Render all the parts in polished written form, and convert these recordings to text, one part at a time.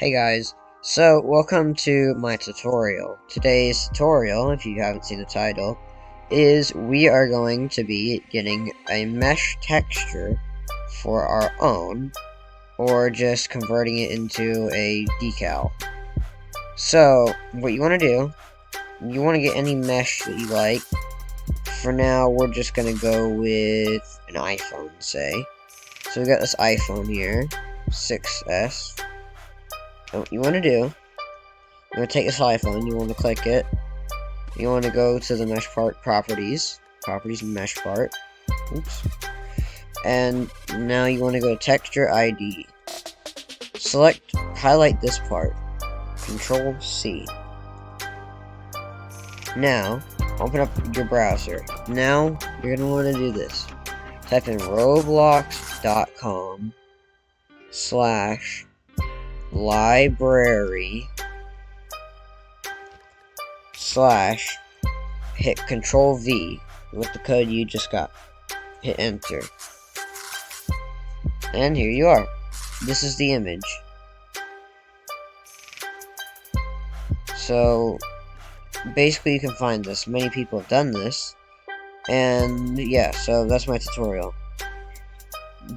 Hey guys, so welcome to my tutorial. Today's tutorial, if you haven't seen the title, is we are going to be getting a mesh texture for our own, or just converting it into a decal. So, what you want to do, you want to get any mesh that you like. For now, we're just going to go with an iPhone, say. So we got this iPhone here, 6S. What you want to do, you want to take this iPhone, you want to click it, you want to go to the mesh part properties mesh part, oops, and now you want to go to texture ID, highlight this part, Control C. Now, open up your browser. Now, you're going to want to do this. Type in roblox.com/library/ hit Control V with the code you just got. Hit enter. And here you are. This is the image. So basically you can find this. Many people have done this. And yeah, so that's my tutorial.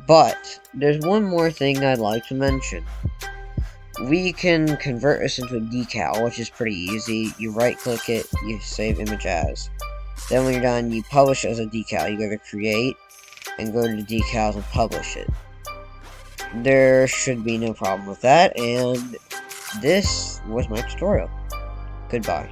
But there's one more thing I'd like to mention. We can convert this into a decal, which is pretty easy. You right click it, you save image as. Then when you're done, you publish it as a decal. You go to create and go to the decals and publish it. There should be no problem with that, and this was my tutorial. Goodbye.